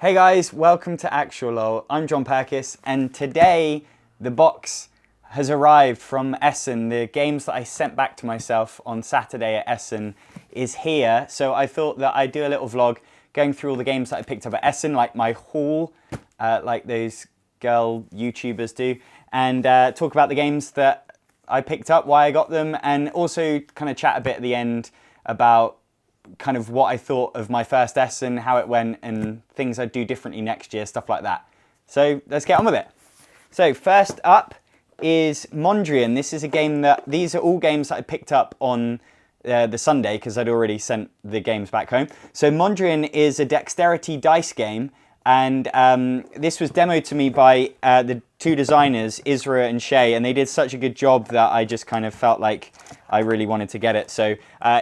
Hey guys, welcome to Actualol. I'm John Perkis, and today the box has arrived from Essen. The games that I sent back to myself on Saturday at Essen is here. So I thought that I'd do a little vlog going through all the games that I picked up at Essen, like my haul, like those girl YouTubers do, and talk about the games that I picked up, why I got them, and also kind of chat a bit at the end about kind of what I thought of my first Essen, how it went, and things I'd do differently next year, stuff like that. So let's get on with it. So first up is Mondrian. This is a game these are all games that I picked up on the Sunday because I'd already sent the games back home. So Mondrian is a dexterity dice game, and this was demoed to me by the two designers, Isra and Shay, and they did such a good job that I just kind of felt like I really wanted to get it. So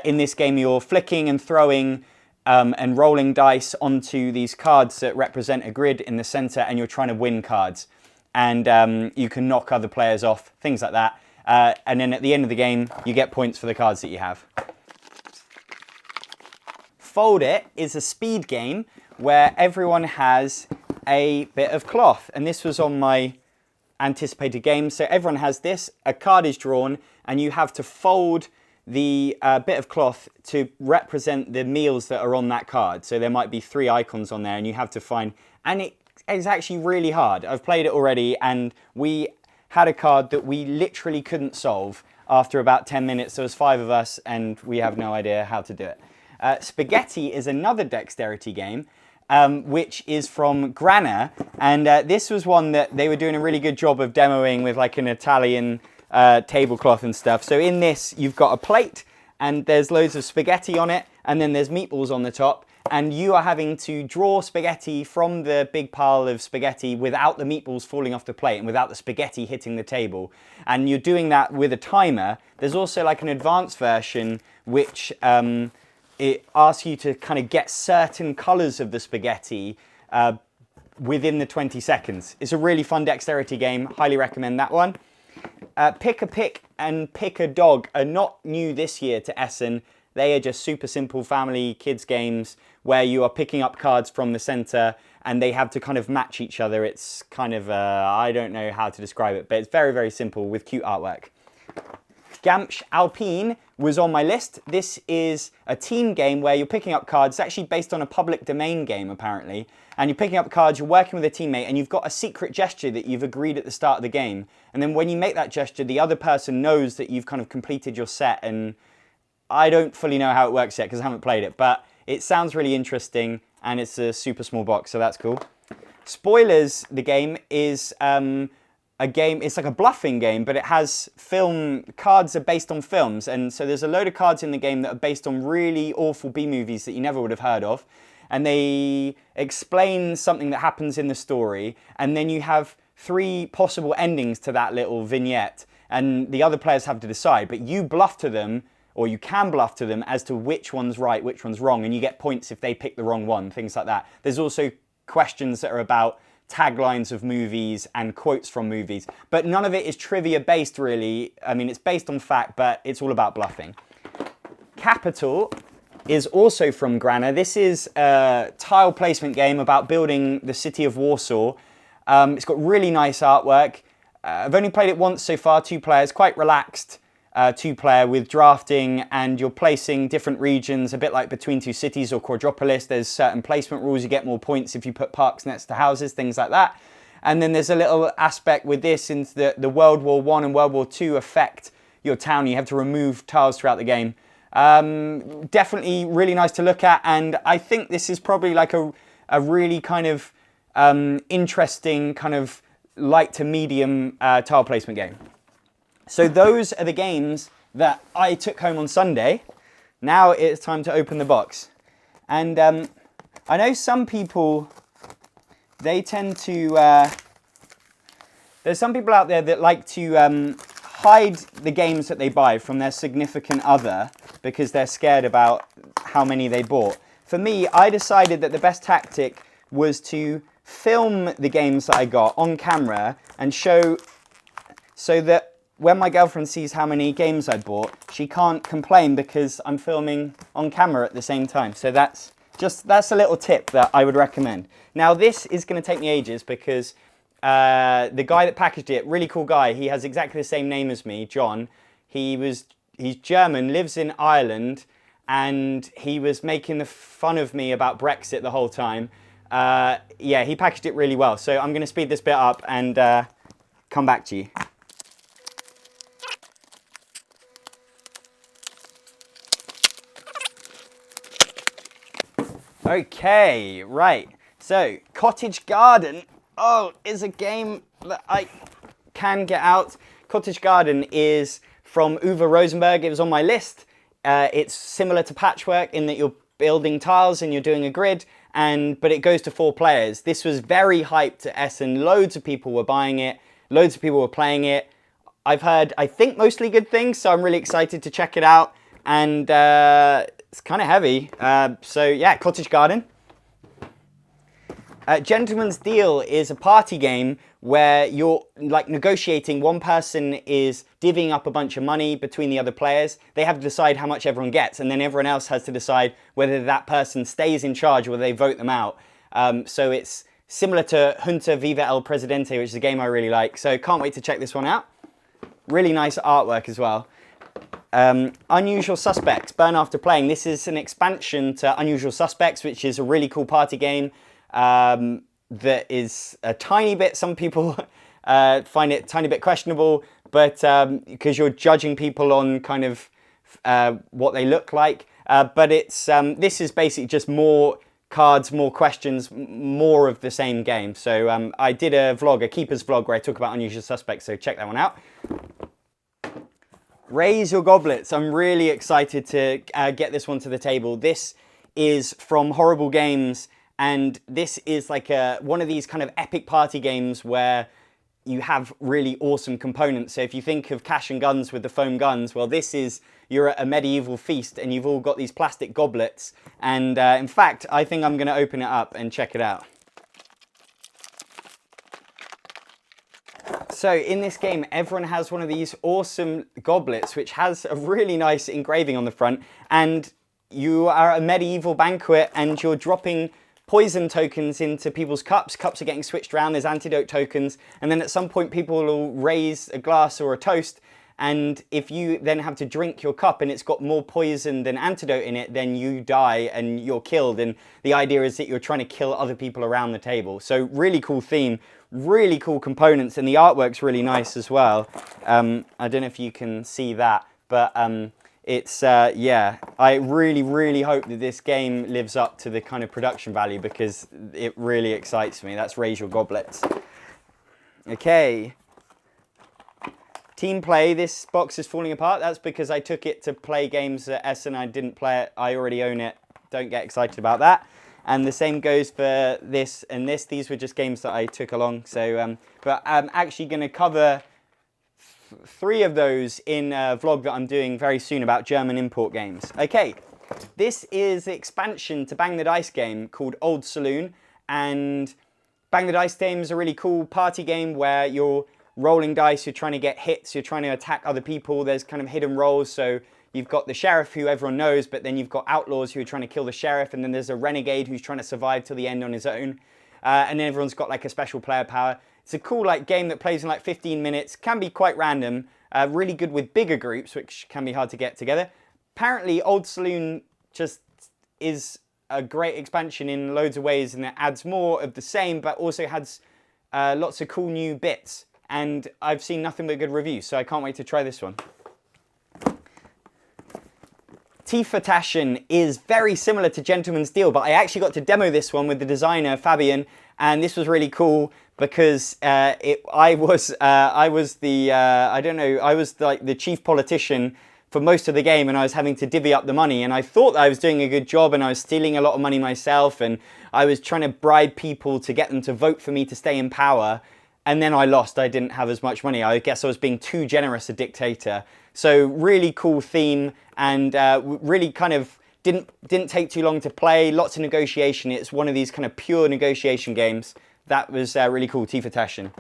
in this game, you're flicking and throwing and rolling dice onto these cards that represent a grid in the center, and you're trying to win cards. And you can knock other players off, things like that. And then at the end of the game, you get points for the cards that you have. Fold It is a speed game where everyone has a bit of cloth. And this was on my anticipated game. So everyone has this, a card is drawn, and you have to fold the bit of cloth to represent the meals that are on that card. So there might be 3 icons on there, and you have to find, and it is actually really hard. I've played it already, and we had a card that we literally couldn't solve after about 10 minutes. There was 5 of us, and we have no idea how to do it. Spaghetti is another dexterity game, which is from Grana, and this was one that they were doing a really good job of demoing with like an Italian tablecloth and stuff. So in this, you've got a plate, and there's loads of spaghetti on it, and then there's meatballs on the top, and you are having to draw spaghetti from the big pile of spaghetti without the meatballs falling off the plate and without the spaghetti hitting the table. And you're doing that with a timer. There's also like an advanced version which it asks you to kind of get certain colors of the spaghetti within the 20 seconds. It's a really fun dexterity game. Highly recommend that one. Pick a Pick and Pick a Dog are not new this year to Essen. They are just super simple family kids games where you are picking up cards from the center and they have to kind of match each other. It's kind of, I don't know how to describe it, but it's very, very simple with cute artwork. Gamsch Alpine was on my list. This is a team game where you're picking up cards. It's actually based on a public domain game, apparently. And you're picking up cards, you're working with a teammate, and you've got a secret gesture that you've agreed at the start of the game. And then when you make that gesture, the other person knows that you've kind of completed your set. And I don't fully know how it works yet because I haven't played it, but it sounds really interesting, and it's a super small box, so that's cool. Spoilers, the game is a game, it's like a bluffing game, but it has cards are based on films, and so there's a load of cards in the game that are based on really awful B-movies that you never would have heard of, and they explain something that happens in the story, and then you have 3 possible endings to that little vignette, and the other players have to decide, but you bluff to them, or you can bluff to them as to which one's right, which one's wrong, and you get points if they pick the wrong one, things like that. There's also questions that are about taglines of movies and quotes from movies, but none of it is trivia based really. I mean, it's based on fact, but it's all about bluffing. Capital is also from Grana. This is a tile placement game about building the city of Warsaw. It's got really nice artwork. I've only played it once so far, 2 players, quite relaxed. 2-player with drafting, and you're placing different regions, a bit like Between Two Cities or Quadropolis. There's certain placement rules. You get more points if you put parks next to houses, things like that. And then there's a little aspect with this into the World War I and World War II affect your town. You have to remove tiles throughout the game. Definitely really nice to look at, and I think this is probably like a really kind of interesting kind of light to medium tile placement game. So those are the games that I took home on Sunday. Now it's time to open the box. And I know some people, they tend to, there's some people out there that like to hide the games that they buy from their significant other because they're scared about how many they bought. For me, I decided that the best tactic was to film the games that I got on camera and show, so that when my girlfriend sees how many games I bought, she can't complain because I'm filming on camera at the same time. So that's that's a little tip that I would recommend. Now this is going to take me ages because the guy that packaged it, really cool guy, he has exactly the same name as me, John. He's German, lives in Ireland, and he was making fun of me about Brexit the whole time. Yeah, he packaged it really well. So I'm going to speed this bit up and come back to you. Okay, right. So, Cottage Garden, is a game that I can get out. Cottage Garden is from Uwe Rosenberg. It was on my list. It's similar to Patchwork in that you're building tiles and you're doing a grid, but it goes to 4 players. This was very hyped at Essen. Loads of people were buying it. Loads of people were playing it. I've heard, I think, mostly good things, so I'm really excited to check it out. And it's kind of heavy. So yeah, Cottage Garden. Gentleman's Deal is a party game where you're like negotiating. One person is divvying up a bunch of money between the other players. They have to decide how much everyone gets, and then everyone else has to decide whether that person stays in charge or whether they vote them out. So it's similar to Junta Viva el Presidente, which is a game I really like. So can't wait to check this one out. Really nice artwork as well. Unusual Suspects, Burn After Playing. This is an expansion to Unusual Suspects, which is a really cool party game that is a tiny bit, some people find it a tiny bit questionable, but because you're judging people on kind of what they look like. But it's this is basically just more cards, more questions, more of the same game. So I did a vlog, a keeper's vlog, where I talk about Unusual Suspects, so check that one out. Raise Your Goblets. I'm really excited to get this one to the table. This is from Horrible Games, and this is like one of these kind of epic party games where you have really awesome components. So if you think of Cash and Guns with the foam guns, well, this is, you're at a medieval feast and you've all got these plastic goblets. And in fact, I think I'm going to open it up and check it out. So in this game, everyone has one of these awesome goblets, which has a really nice engraving on the front. And you are at a medieval banquet and you're dropping poison tokens into people's cups. Cups are getting switched around, there's antidote tokens. And then at some point, people will raise a glass or a toast. And if you then have to drink your cup and it's got more poison than antidote in it, then you die and you're killed. And the idea is that you're trying to kill other people around the table. So really cool theme, really cool components, and the artwork's really nice as well. I don't know if you can see that, but it's, yeah, I really hope that this game lives up to the kind of production value because it really excites me. That's Raise Your Goblets. Okay. Team Play, this box is falling apart. That's because I took it to play games at Essen. I didn't play it. I already own it. Don't get excited about that. And the same goes for this and this. These were just games that I took along. So, but I'm actually going to cover 3 of those in a vlog that I'm doing very soon about German import games. Okay, this is the expansion to Bang the Dice game called Old Saloon. And Bang the Dice game is a really cool party game where you're rolling dice, you're trying to get hits, you're trying to attack other people. There's kind of hidden roles, so you've got the sheriff who everyone knows, but then you've got outlaws who are trying to kill the sheriff, and then there's a renegade who's trying to survive till the end on his own. And then everyone's got like a special player power. It's a cool like game that plays in like 15 minutes, can be quite random, really good with bigger groups, which can be hard to get together. Apparently Old Saloon just is a great expansion in loads of ways, and it adds more of the same, but also has lots of cool new bits. And I've seen nothing but good reviews, so I can't wait to try this one. Tiefvertaschen is very similar to Gentleman's Deal, but I actually got to demo this one with the designer, Fabian, and this was really cool because I was like the chief politician for most of the game, and I was having to divvy up the money, and I thought I was doing a good job, and I was stealing a lot of money myself, and I was trying to bribe people to get them to vote for me to stay in power. And then I lost. I didn't have as much money. I guess I was being too generous a dictator. So really cool theme, and really kind of didn't take too long to play. Lots of negotiation. It's one of these kind of pure negotiation games. That was really cool. Tiefvertaschen.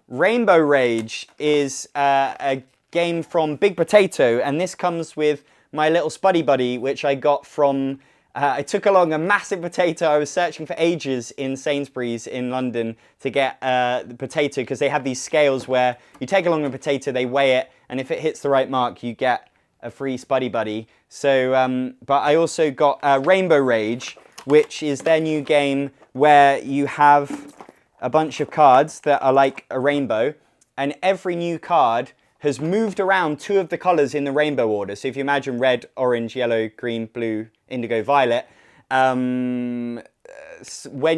Rainbow Rage is a game from Big Potato, and this comes with my little Spuddy Buddy, which I got from I took along a massive potato. I was searching for ages in Sainsbury's in London to get the potato, because they have these scales where you take along a potato, they weigh it, and if it hits the right mark, you get a free Spuddy Buddy. So, but I also got Rainbow Rage, which is their new game where you have a bunch of cards that are like a rainbow, and every new card has moved around 2 of the colours in the rainbow order. So if you imagine red, orange, yellow, green, blue, indigo, violet, when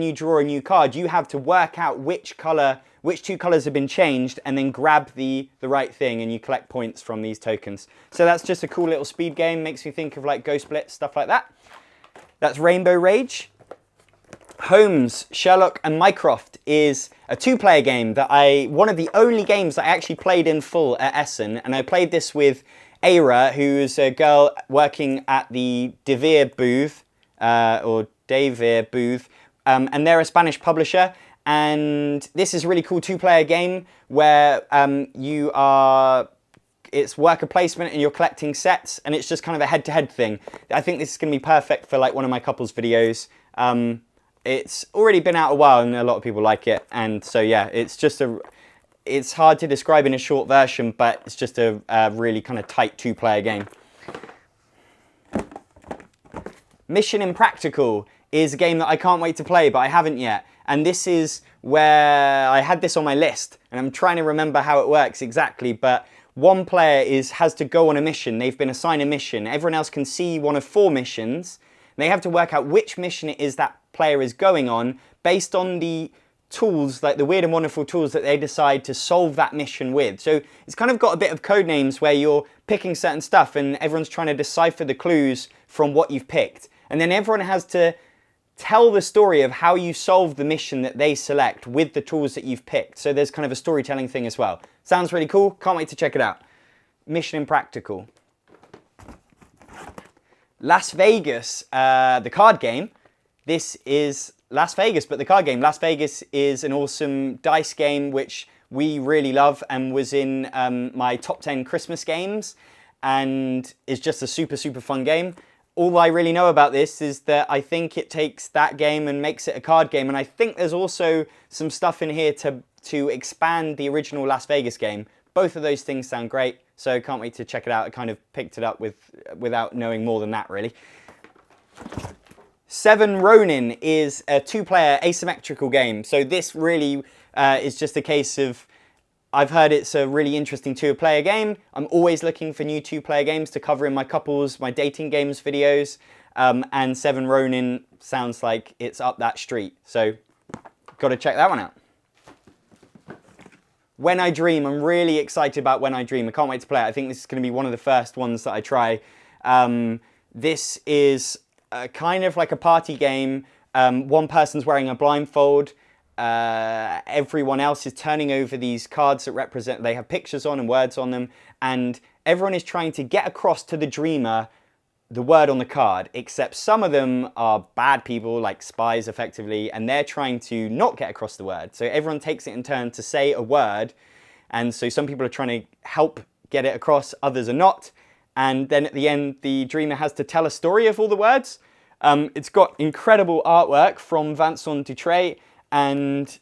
you draw a new card, you have to work out which 2 colours have been changed, and then grab the right thing, and you collect points from these tokens. So that's just a cool little speed game. Makes me think of like Ghost Blitz, stuff like that. That's Rainbow Rage. Holmes, Sherlock and Mycroft is a 2-player game that one of the only games that I actually played in full at Essen, and I played this with Aira, who's a girl working at the Debrief booth, or Debrief booth, and they're a Spanish publisher, and this is a really cool 2-player game where it's worker placement and you're collecting sets, and it's just kind of a head-to-head thing. I think this is going to be perfect for like one of my couples videos. It's already been out a while and a lot of people like it, and so yeah, it's hard to describe in a short version, but it's just a really kind of tight 2-player game. Mission Impractical is a game that I can't wait to play, but I haven't yet, and this is where I had this on my list, and I'm trying to remember how it works exactly, but one player has to go on a mission. They've been assigned a mission. Everyone else can see one of 4 missions. They have to work out which mission it is that player is going on based on the tools, like the weird and wonderful tools that they decide to solve that mission with. So it's kind of got a bit of code names where you're picking certain stuff and everyone's trying to decipher the clues from what you've picked. And then everyone has to tell the story of how you solve the mission that they select with the tools that you've picked. So there's kind of a storytelling thing as well. Sounds really cool. Can't wait to check it out. Mission Impractical. Las Vegas, the card game. This is Las Vegas, but the card game. Las Vegas is an awesome dice game which we really love and was in my top 10 Christmas games, and is just a super, super fun game. All I really know about this is that I think it takes that game and makes it a card game, and I think there's also some stuff in here to expand the original Las Vegas game. Both of those things sound great, so can't wait to check it out. I kind of picked it up without knowing more than that, really. Seven Ronin is a 2-player asymmetrical game. So this really is just a case of, I've heard it's a really interesting 2-player game. I'm always looking for new 2-player games to cover in my couples, my dating games videos. And Seven Ronin sounds like it's up that street. So got to check that one out. When I Dream, I'm really excited about When I Dream. I can't wait to play it. I think this is going to be one of the first ones that I try. This is kind of like a party game. One person's wearing a blindfold. Everyone else is turning over these cards that represent, they have pictures on and words on them. And everyone is trying to get across to the dreamer the word on the card, except some of them are bad people, like spies effectively, and they're trying to not get across the word. So everyone takes it in turn to say a word, and so some people are trying to help get it across, others are not, and then at the end the dreamer has to tell a story of all the words. It's got incredible artwork from Vincent Dutré, and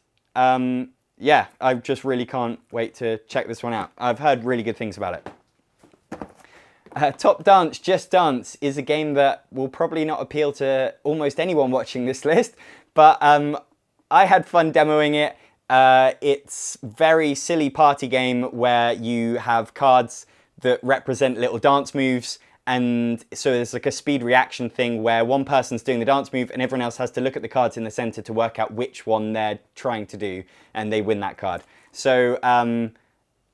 yeah, I just really can't wait to check this one out. I've heard really good things about it. Top Dance, Just Dance is a game that will probably not appeal to almost anyone watching this list, but I had fun demoing it. It's very silly party game where you have cards that represent little dance moves, and so there's like a speed reaction thing where one person's doing the dance move and everyone else has to look at the cards in the center to work out which one they're trying to do, and they win that card. So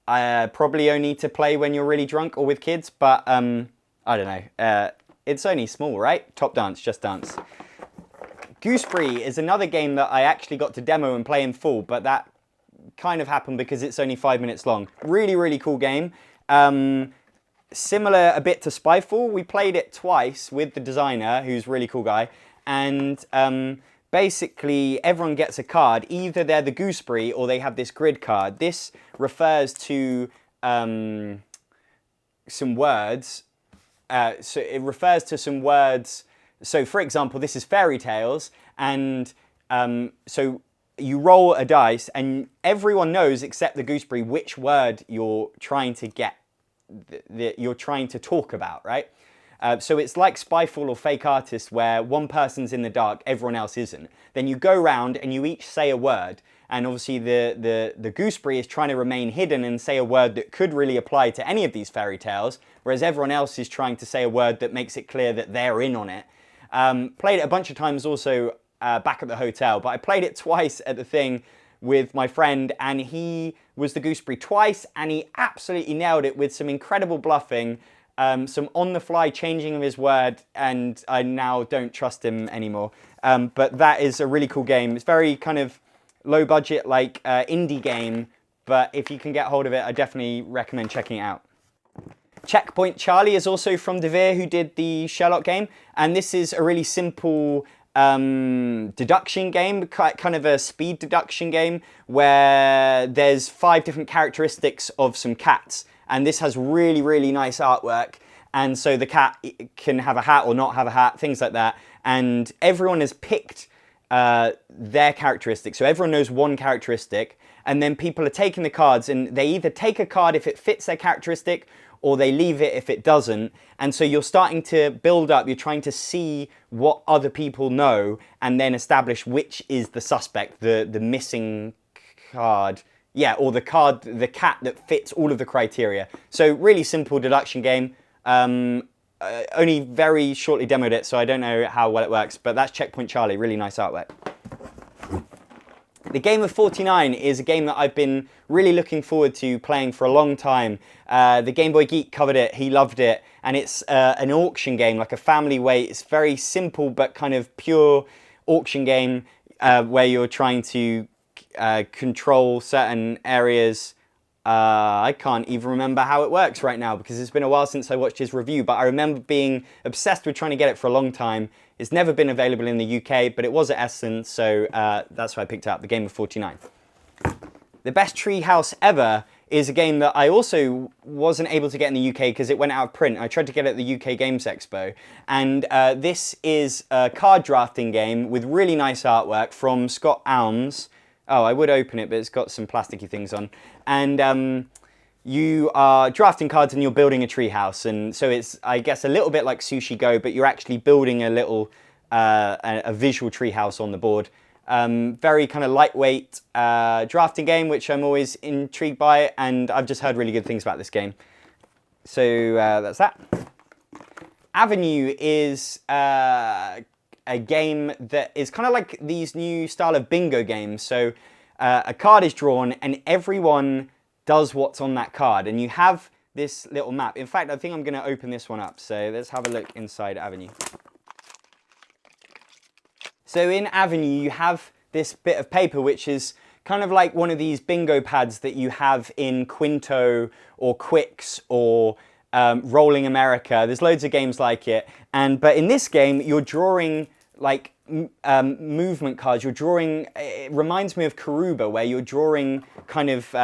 I probably only need to play when you're really drunk or with kids, but I don't know. It's only small, right? Top Dance, Just Dance. Gooseberry is another game that I actually got to demo and play in full, but that kind of happened because it's only 5 minutes long. Really, really cool game. Similar a bit to Spyfall. We played it twice with the designer, who's a really cool guy, and basically, everyone gets a card. Either they're the gooseberry or they have this grid card. This refers to some words. So it refers to some words. So for example, this is fairy tales, and so you roll a dice, and everyone knows except the gooseberry which word you're trying to get, you're trying to talk about, right? So it's like Spyfall or Fake Artist, where one person's in the dark, everyone else isn't. Then you go round and you each say a word, and obviously the gooseberry is trying to remain hidden and say a word that could really apply to any of these fairy tales, whereas everyone else is trying to say a word that makes it clear that they're in on it. Played it a bunch of times also back at the hotel, but I played it twice at the thing with my friend, and he was the gooseberry twice, and he absolutely nailed it with some incredible bluffing, some on-the-fly changing of his word, and I now don't trust him anymore. But that is a really cool game. It's very kind of low budget, like indie game, but if you can get hold of it, I definitely recommend checking it out. Checkpoint Charlie is also from Debrief, who did the Sherlock game, and this is a really simple deduction game, kind of a speed deduction game, where there's 5 different characteristics of some cats, and this has really, really nice artwork, and so the cat can have a hat or not have a hat, things like that, and everyone has picked their characteristics, so everyone knows one characteristic, and then people are taking the cards, and they either take a card if it fits their characteristic, or they leave it if it doesn't. And so you're starting to build up, you're trying to see what other people know, and then establish which is the suspect, the missing card. Yeah, or the cat that fits all of the criteria. So really simple deduction game. Only very shortly demoed it, so I don't know how well it works, but that's Checkpoint Charlie, really nice artwork. The Game of 49 is a game that I've been really looking forward to playing for a long time. The Game Boy Geek covered it, he loved it, and it's an auction game, like a family weight. It's very simple but kind of pure auction game where you're trying to control certain areas. I can't even remember how it works right now because it's been a while since I watched his review, but I remember being obsessed with trying to get it for a long time. It's never been available in the UK, but it was at Essen, so that's why I picked up the Game of 49. The Best Tree House Ever is a game that I also wasn't able to get in the UK because it went out of print. I tried to get it at the UK Games Expo, and this is a card drafting game with really nice artwork from Scott Alms. Oh, I would open it, but it's got some plasticky things on. And you are drafting cards and you're building a treehouse. And so it's, I guess, a little bit like Sushi Go, but you're actually building a little, a visual treehouse on the board. Very kind of lightweight drafting game, which I'm always intrigued by. And I've just heard really good things about this game. So that's that. Avenue is a game that is kind of like these new style of bingo games. So a card is drawn and everyone does what's on that card. And you have this little map. In fact, I think I'm going to open this one up. So let's have a look inside Avenue. So in Avenue, you have this bit of paper, which is kind of like one of these bingo pads that you have in Quinto or Quicks or Rolling America. There's loads of games like it. But in this game, you're drawing like movement cards. You're drawing, it reminds me of Karuba, where you're drawing kind of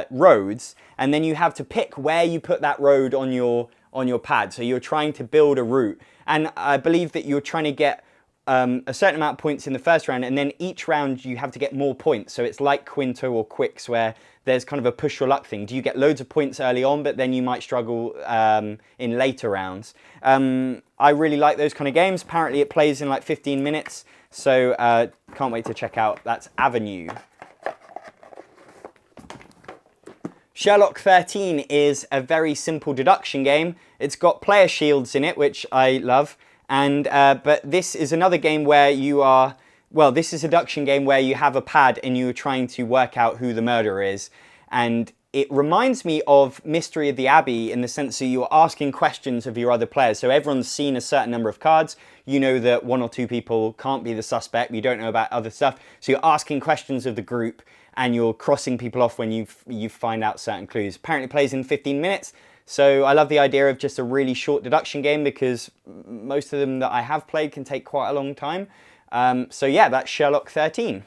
roads, and then you have to pick where you put that road on your pad. So you're trying to build a route. And I believe that you're trying to get a certain amount of points in the first round, and then each round you have to get more points. So it's like Quinto or Quicks, where there's kind of a push your luck thing. Do you get loads of points early on, but then you might struggle in later rounds? I really like those kind of games. Apparently it plays in like 15 minutes, so can't wait to check out. That's Avenue. Sherlock 13 is a very simple deduction game. It's got player shields in it, which I love. But this is another game where you are, well, this is a deduction game where you have a pad and you're trying to work out who the murderer is. And it reminds me of Mystery of the Abbey in the sense that you're asking questions of your other players. So everyone's seen a certain number of cards. You know that 1 or 2 people can't be the suspect. You don't know about other stuff. So you're asking questions of the group and you're crossing people off when you find out certain clues. Apparently it plays in 15 minutes. So I love the idea of just a really short deduction game because most of them that I have played can take quite a long time. So yeah, that's Sherlock 13.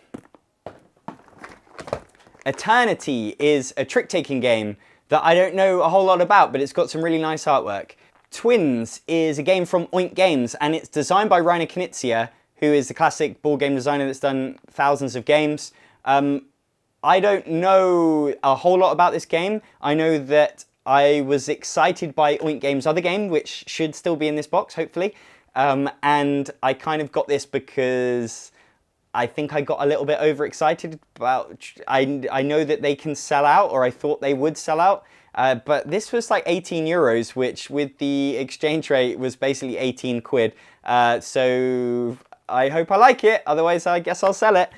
Eternity is a trick-taking game that I don't know a whole lot about, but it's got some really nice artwork. Twins is a game from Oink Games, and it's designed by Rainer Knizia, who is the classic board game designer that's done thousands of games. I don't know a whole lot about this game. I know that I was excited by Oink Games' other game, which should still be in this box, hopefully. And I kind of got this because I think I got a little bit overexcited about... I know that they can sell out, or I thought they would sell out. But this was like 18 euros, which with the exchange rate was basically 18 quid. So I hope I like it, otherwise I guess I'll sell it.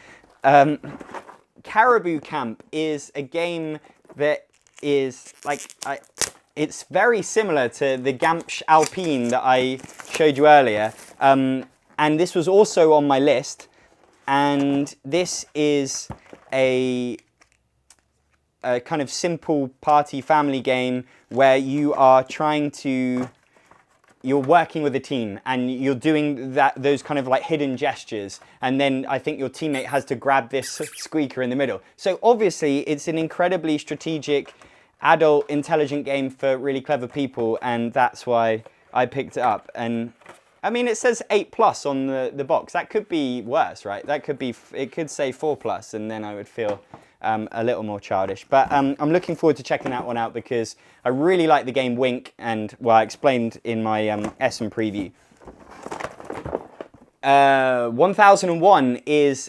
Caribou Camp is a game that is like... It's very similar to the Gamsch Alpine that I showed you earlier. And this was also on my list. And this is a kind of simple party family game where you are you're working with a team and you're doing those kind of like hidden gestures, and then I think your teammate has to grab this squeaker in the middle. So obviously it's an incredibly strategic, adult, intelligent game for really clever people, and that's why I picked it up. And I mean, it says 8+ on the box. That could be worse, right? It could say 4+, and then I would feel a little more childish. But I'm looking forward to checking that one out because I really like the game Wink, and well, I explained in my Essen preview. 1001 is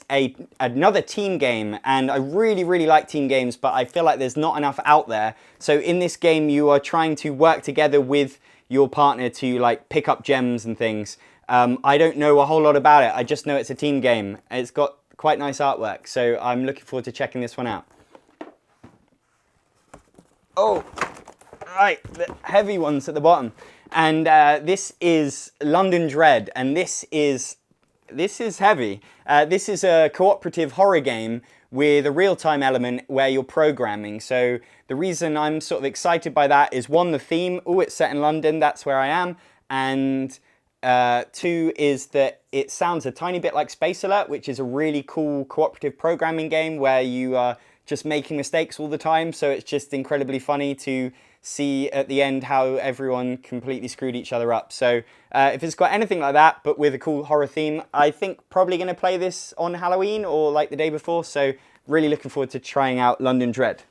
another team game, and I really like team games, but I feel like there's not enough out there. So in this game, you are trying to work together with your partner to like pick up gems and things. I don't know a whole lot about it. I just know it's a team game. It's got quite nice artwork, so I'm looking forward to checking this one out. Oh, right, the heavy ones at the bottom. And this is London Dread, and this is heavy. This is a cooperative horror game with a real-time element where you're programming. So the reason I'm sort of excited by that is, one, the theme. Oh, it's set in London, that's where I am. And two is that it sounds a tiny bit like Space Alert, which is a really cool cooperative programming game where you are just making mistakes all the time. So it's just incredibly funny to see at the end how everyone completely screwed each other up. So if it's got anything like that, but with a cool horror theme, I think probably going to play this on Halloween or like the day before. So really looking forward to trying out London Dread.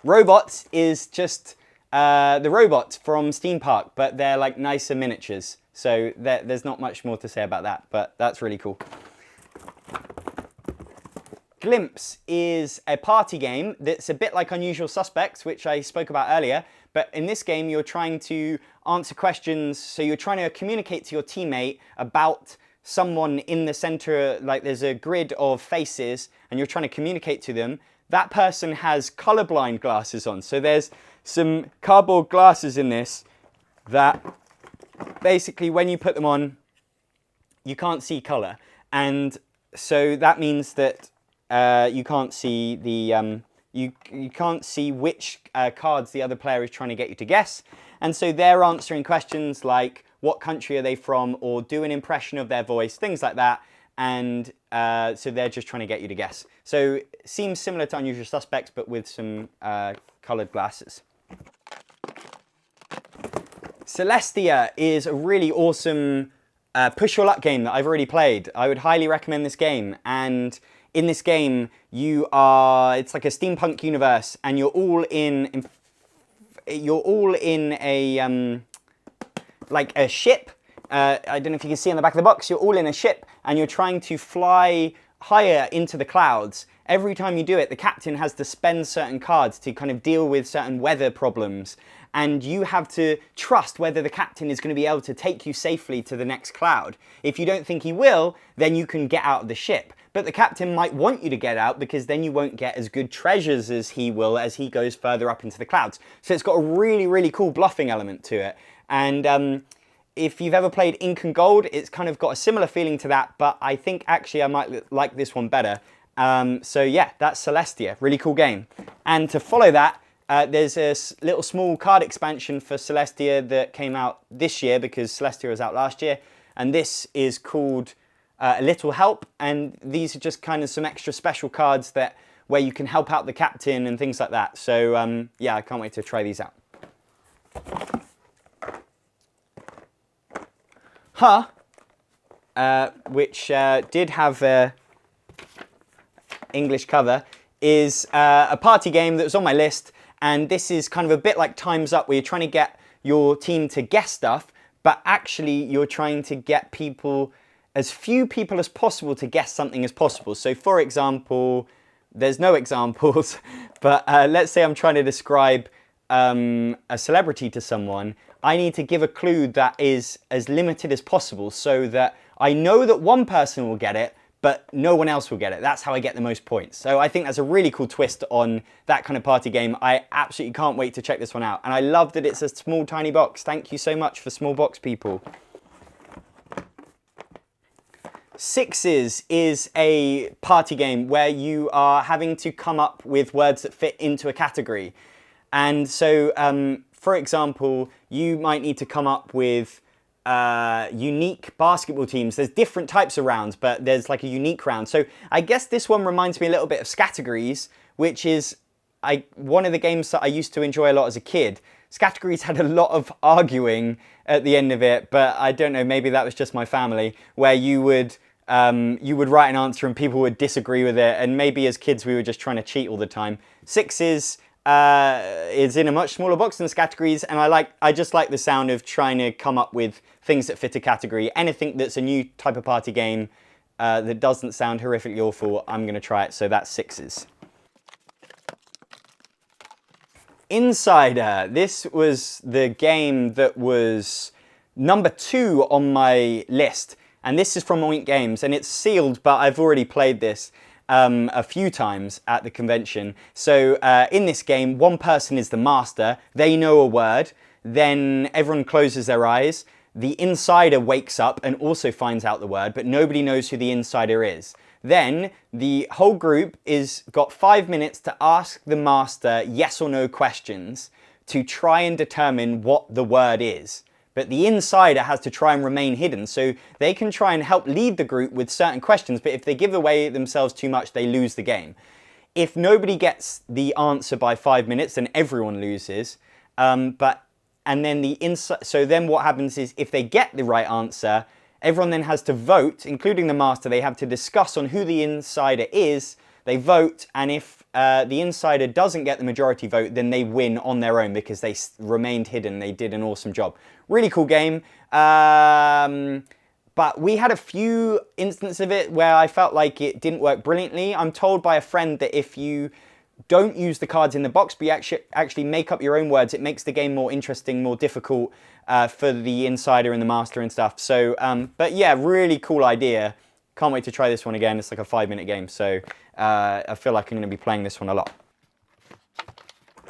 Robots is just the robots from Steam Park, but they're like nicer miniatures. So there's not much more to say about that, but that's really cool. Glimpse is a party game that's a bit like Unusual Suspects, which I spoke about earlier. But in this game, you're trying to answer questions. So you're trying to communicate to your teammate about someone in the center. Like there's a grid of faces and you're trying to communicate to them. That person has colorblind glasses on. So there's some cardboard glasses in this that basically when you put them on, you can't see color. And so that means that you can't see the you can't see which cards the other player is trying to get you to guess, and so they're answering questions like what country are they from, or do an impression of their voice, things like that, and so they're just trying to get you to guess. So it seems similar to Unusual Suspects, but with some coloured glasses. Celestia is a really awesome push your luck game that I've already played. I would highly recommend this game, and in this game, it's like a steampunk universe, and you're all in a like a ship. I don't know if you can see on the back of the box. You're all in a ship, and you're trying to fly higher into the clouds. Every time you do it, the captain has to spend certain cards to kind of deal with certain weather problems, and you have to trust whether the captain is going to be able to take you safely to the next cloud. If you don't think he will, then you can get out of the ship. But the captain might want you to get out because then you won't get as good treasures as he will as he goes further up into the clouds. So it's got a really cool bluffing element to it. And if you've ever played Ink and Gold, it's kind of got a similar feeling to that, but I think actually I might like this one better. So yeah, that's Celestia, really cool game. And to follow that, there's a little small card expansion for Celestia that came out this year because Celestia was out last year. And this is called A Little Help, and these are just kind of some extra special cards where you can help out the captain and things like that. So yeah, I can't wait to try these out. Huh, which did have a English cover, is a party game that was on my list, and this is kind of a bit like Time's Up, where you're trying to get your team to guess stuff, but actually you're trying to get people, as few people as possible, to guess something as possible. So for example, there's no examples, but let's say I'm trying to describe a celebrity to someone. I need to give a clue that is as limited as possible so that I know that one person will get it, but no one else will get it. That's how I get the most points. So I think that's a really cool twist on that kind of party game. I absolutely can't wait to check this one out. And I love that it's a small, tiny box. Thank you so much for small box people. Sixes is a party game where you are having to come up with words that fit into a category. And so, for example, you might need to come up with unique basketball teams. There's different types of rounds, but there's like a unique round. So I guess this one reminds me a little bit of Scattergories, which is one of the games that I used to enjoy a lot as a kid. Scattergories had a lot of arguing at the end of it, but I don't know, maybe that was just my family, where you would write an answer and people would disagree with it, and maybe as kids we were just trying to cheat all the time. Sixes is in a much smaller box than Scattergories, and I just like the sound of trying to come up with things that fit a category. Anything that's a new type of party game that doesn't sound horrifically awful, I'm going to try it, so that's sixes. Insider. This was the game that was number 2 on my list, and this is from Oink Games, and it's sealed, but I've already played this a few times at the convention. So in this game, one person is the master, they know a word, then everyone closes their eyes, the insider wakes up and also finds out the word, but nobody knows who the insider is. Then the whole group is got 5 minutes to ask the master yes or no questions to try and determine what the word is. But the insider has to try and remain hidden, so they can try and help lead the group with certain questions, but if they give away themselves too much, they lose the game. If nobody gets the answer by 5 minutes, then everyone loses. So then what happens is, if they get the right answer, everyone then has to vote, including the master. They have to discuss on who the insider is. They vote, and if the insider doesn't get the majority vote, then they win on their own because they remained hidden. They did an awesome job. Really cool game. But we had a few instances of it where I felt like it didn't work brilliantly. I'm told by a friend that if you don't use the cards in the box, but you actually make up your own words, it makes the game more interesting, more difficult for the insider and the master and stuff. So, but yeah, really cool idea. Can't wait to try this one again. It's like a 5-minute game, so I feel like I'm going to be playing this one a lot.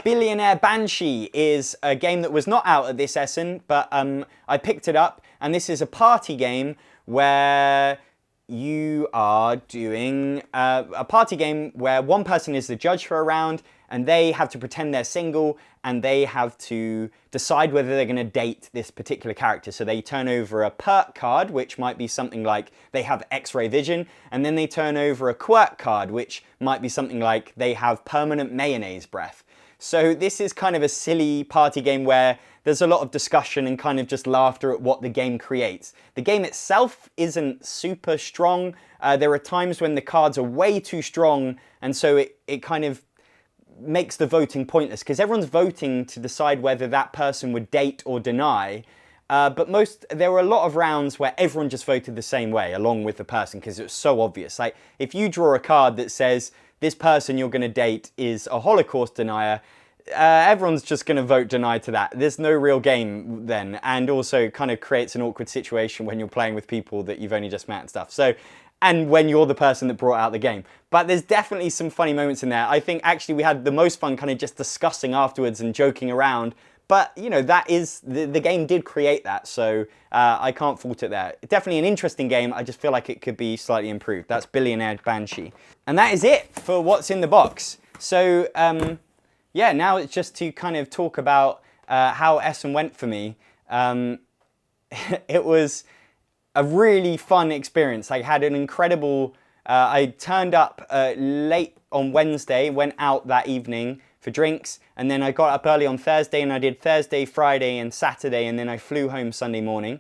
Billionaire Banshee is a game that was not out at this Essen, but I picked it up, and this is a party game where you are doing a party game where one person is the judge for a round, and they have to pretend they're single, and they have to decide whether they're going to date this particular character. So they turn over a perk card, which might be something like they have X-ray vision, and then they turn over a quirk card, which might be something like they have permanent mayonnaise breath. So this is kind of a silly party game where there's a lot of discussion and kind of just laughter at what the game creates. The game itself isn't super strong. There are times when the cards are way too strong, and so it kind of makes the voting pointless because everyone's voting to decide whether that person would date or deny. But there were a lot of rounds where everyone just voted the same way along with the person because it was so obvious. Like if you draw a card that says this person you're going to date is a Holocaust denier, everyone's just going to vote deny to that. There's no real game then, and also kind of creates an awkward situation when you're playing with people that you've only just met and stuff. So, and when you're the person that brought out the game. But there's definitely some funny moments in there. I think actually we had the most fun kind of just discussing afterwards and joking around. But, you know, that is, the game did create that, so I can't fault it there. Definitely an interesting game, I just feel like it could be slightly improved. That's Billionaire Banshee. And that is it for what's in the box. So, yeah, now it's just to kind of talk about how Essen went for me. It was a really fun experience. I had an incredible, I turned up late on Wednesday, went out that evening for drinks, and then I got up early on Thursday, and I did Thursday, Friday, and Saturday, and then I flew home Sunday morning.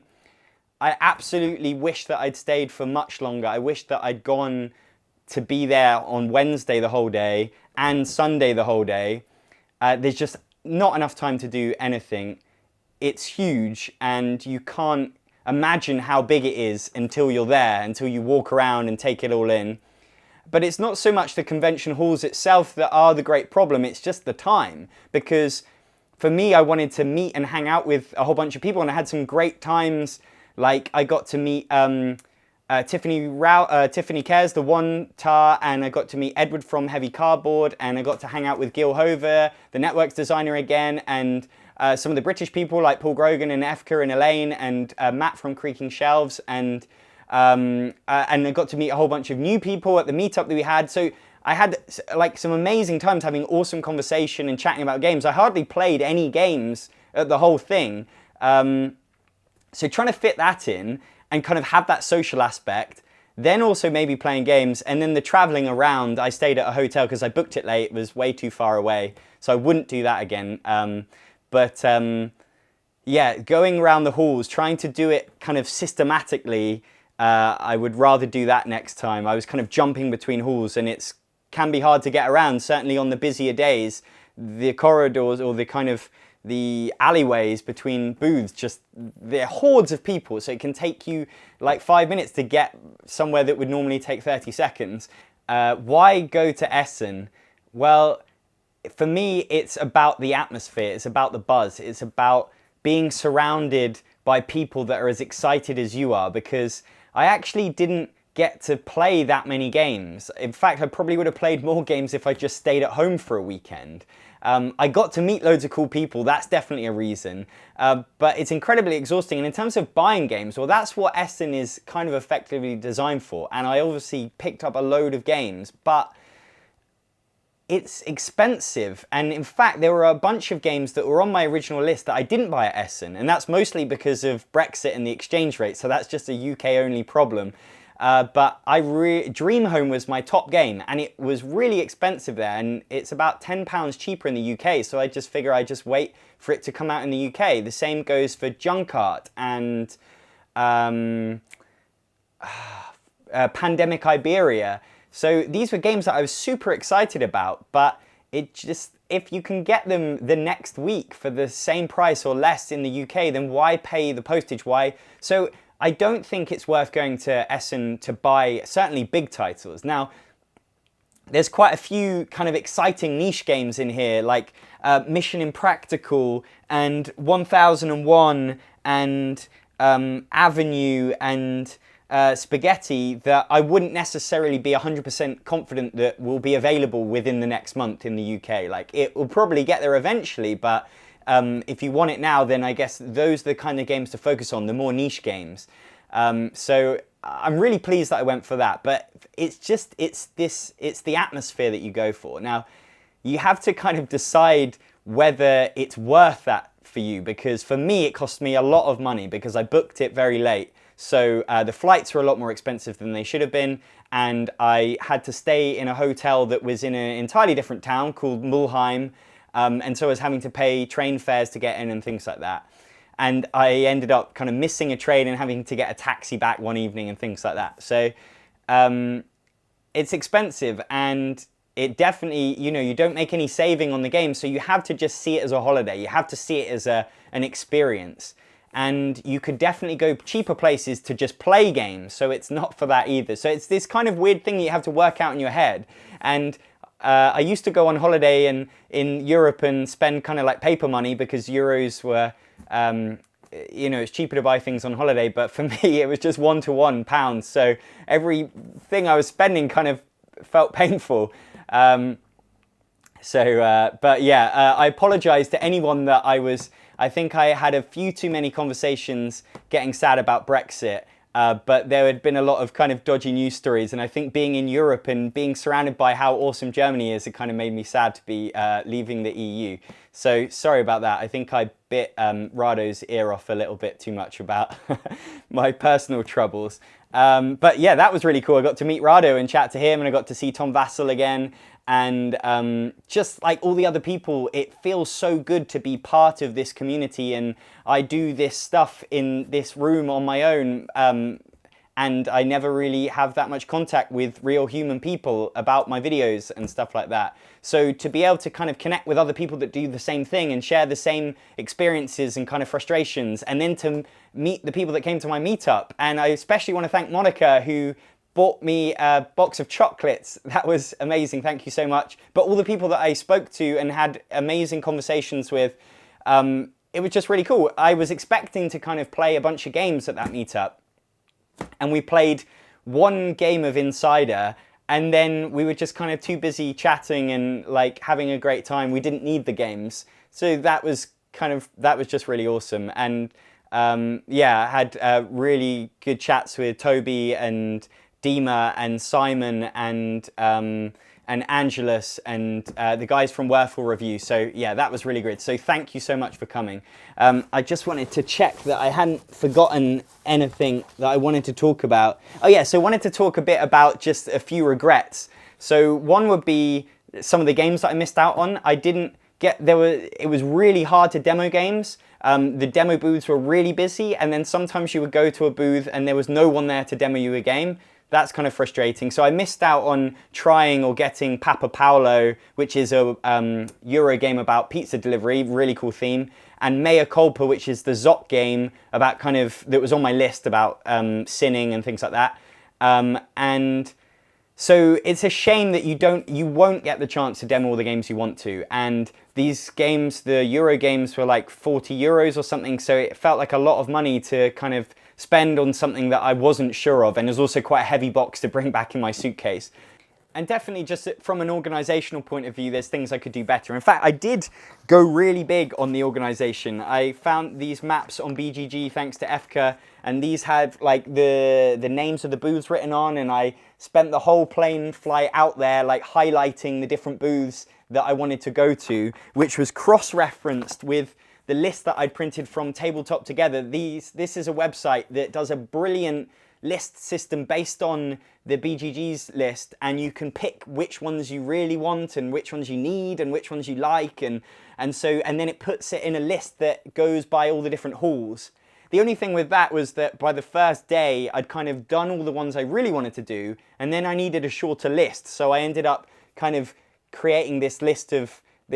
I absolutely wish that I'd stayed for much longer. I wish that I'd gone to be there on Wednesday the whole day and Sunday the whole day. There's just not enough time to do anything. It's huge, and you can't imagine how big it is until you're there, until you walk around and take it all in. But it's not so much the convention halls itself that are the great problem, it's just the time. Because for me, I wanted to meet and hang out with a whole bunch of people, and I had some great times. Like, I got to meet Tiffany Cares, the One Tar, and I got to meet Edward from Heavy Cardboard, and I got to hang out with Gil Hover, the networks designer again, and some of the British people like Paul Grogan and Efka and Elaine and Matt from Creaking Shelves, and I got to meet a whole bunch of new people at the meetup that we had. So I had like some amazing times having awesome conversation and chatting about games. I hardly played any games at the whole thing. So trying to fit that in and kind of have that social aspect, then also maybe playing games, and then the traveling around. I stayed at a hotel because I booked it late. It was way too far away, so I wouldn't do that again. Yeah, going around the halls, trying to do it kind of systematically, I would rather do that next time. I was kind of jumping between halls, and it can be hard to get around, certainly on the busier days. The corridors or the alleyways between booths, just they're hordes of people, so it can take you like 5 minutes to get somewhere that would normally take 30 seconds. Why go to Essen? Well, for me, it's about the atmosphere, it's about the buzz, it's about being surrounded by people that are as excited as you are, because I actually didn't get to play that many games. In fact, I probably would have played more games if I just stayed at home for a weekend. I got to meet loads of cool people, that's definitely a reason, but it's incredibly exhausting. And in terms of buying games, well, that's what Essen is kind of effectively designed for. And I obviously picked up a load of games, but it's expensive. And in fact, there were a bunch of games that were on my original list that I didn't buy at Essen, and that's mostly because of Brexit and the exchange rate, so that's just a UK only problem. But Dream Home was my top game, and it was really expensive there, and it's about £10 cheaper in the UK, so I just figure I just wait for it to come out in the UK. The same goes for Junkart and Pandemic Iberia. So these were games that I was super excited about, but it just, if you can get them the next week for the same price or less in the UK, then why pay the postage? Why? So I don't think it's worth going to Essen to buy certainly big titles. Now, there's quite a few kind of exciting niche games in here, like Mission Impractical and 1001 and Avenue and Spaghetti, that I wouldn't necessarily be 100% confident that will be available within the next month in the UK. Like, it will probably get there eventually, but if you want it now, then I guess those are the kind of games to focus on, the more niche games. So I'm really pleased that I went for that, but it's the atmosphere that you go for. Now, you have to kind of decide whether it's worth that for you, because for me, it cost me a lot of money because I booked it very late. So the flights were a lot more expensive than they should have been, and I had to stay in a hotel that was in an entirely different town called Mulheim. And so I was having to pay train fares to get in and things like that. And I ended up kind of missing a train and having to get a taxi back one evening and things like that. So it's expensive, and it definitely, you don't make any saving on the game. So you have to just see it as a holiday. You have to see it as an experience. And you could definitely go cheaper places to just play games. So it's not for that either. So it's this kind of weird thing that you have to work out in your head. And I used to go on holiday in Europe and spend kind of like paper money because euros were, it's cheaper to buy things on holiday. But for me, it was just one-to-one pounds. So everything I was spending kind of felt painful. But yeah, I apologize to anyone that I think I had a few too many conversations getting sad about Brexit. But there had been a lot of kind of dodgy news stories, and I think being in Europe and being surrounded by how awesome Germany is, it kind of made me sad to be leaving the EU. So sorry about that. I think I bit Rado's ear off a little bit too much about my personal troubles. But yeah, that was really cool. I got to meet Rado and chat to him, and I got to see Tom Vassell again. And just like all the other people, it feels so good to be part of this community. And I do this stuff in this room on my own. And I never really have that much contact with real human people about my videos and stuff like that. So to be able to kind of connect with other people that do the same thing and share the same experiences and kind of frustrations, and then to meet the people that came to my meetup. And I especially want to thank Monica, who bought me a box of chocolates. That was amazing, thank you so much. But all the people that I spoke to and had amazing conversations with, it was just really cool. I was expecting to kind of play a bunch of games at that meetup, and we played one game of Insider, and then we were just kind of too busy chatting and like having a great time. We didn't need the games. So that was just really awesome. And yeah, I had really good chats with Toby and Dima and Simon and Angelus and the guys from Wurfel Review. So yeah, that was really great. So thank you so much for coming. I just wanted to check that I hadn't forgotten anything that I wanted to talk about. Oh yeah, so I wanted to talk a bit about just a few regrets. So one would be some of the games that I missed out on. I didn't get, it was really hard to demo games. The demo booths were really busy, and then sometimes you would go to a booth and there was no one there to demo you a game. That's kind of frustrating. So I missed out on trying or getting Papa Paolo, which is a Euro game about pizza delivery, really cool theme, and Mea Culpa, which is the Zoc game about kind of, that was on my list about sinning and things like that. And so it's a shame that you won't get the chance to demo all the games you want to. And these games, the Euro games, were like 40 euros or something. So it felt like a lot of money to kind of spend on something that I wasn't sure of. And it was also quite a heavy box to bring back in my suitcase. And definitely just from an organizational point of view, there's things I could do better. In fact, I did go really big on the organization. I found these maps on BGG thanks to Efka, and these had like the names of the booths written on, and I spent the whole plane flight out there like highlighting the different booths that I wanted to go to, which was cross-referenced with the list that I'd printed from Tabletop Together. This is a website that does a brilliant list system based on the BGG's list, and you can pick which ones you really want and which ones you need and which ones you like, and then it puts it in a list that goes by all the different halls. The only thing with that was that by the first day I'd kind of done all the ones I really wanted to do, and then I needed a shorter list, so I ended up kind of creating this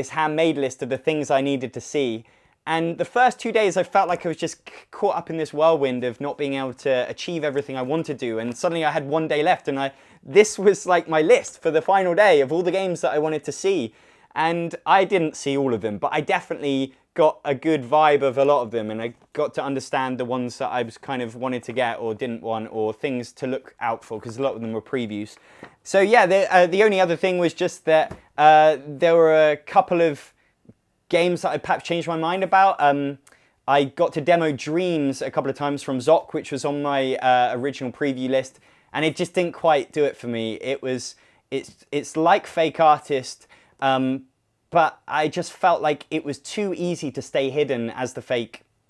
handmade list of the things I needed to see. And the first 2 days I felt like I was just caught up in this whirlwind of not being able to achieve everything I wanted to do, and suddenly I had 1 day left, and this was like my list for the final day of all the games that I wanted to see. And I didn't see all of them, but I definitely got a good vibe of a lot of them, and I got to understand the ones that I was kind of wanted to get or didn't want, or things to look out for, because a lot of them were previews. So yeah, the only other thing was just that there were a couple of games that I perhaps changed my mind about. I got to demo Dreams a couple of times from Zoc, which was on my original preview list, and it just didn't quite do it for me. It's like Fake Artist, but I just felt like it was too easy to stay hidden as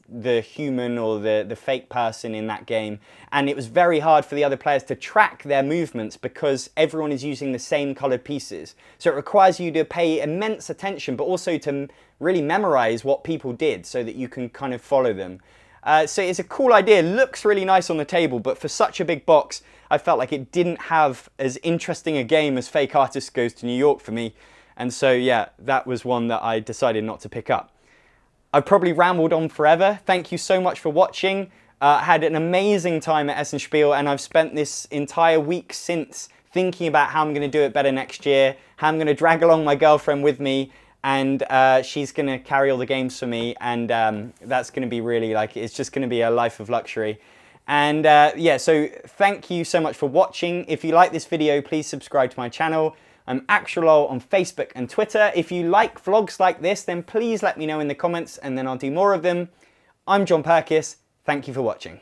the human or the fake person in that game, and it was very hard for the other players to track their movements because everyone is using the same colored pieces. So it requires you to pay immense attention, but also to really memorize what people did so that you can kind of follow them. So it's a cool idea, looks really nice on the table, but for such a big box, I felt like it didn't have as interesting a game as Fake Artist Goes to New York for me. And so yeah, that was one that I decided not to pick up. I've probably rambled on forever. Thank you so much for watching. I had an amazing time at Essen Spiel, and I've spent this entire week since thinking about how I'm going to do it better next year, how I'm going to drag along my girlfriend with me, and she's going to carry all the games for me, and that's going to be really it's just going to be a life of luxury. And yeah, so thank you so much for watching. If you like this video, please subscribe to my channel. I'm Actualol on Facebook and Twitter. If you like vlogs like this, then please let me know in the comments, and then I'll do more of them. I'm John Perkis. Thank you for watching.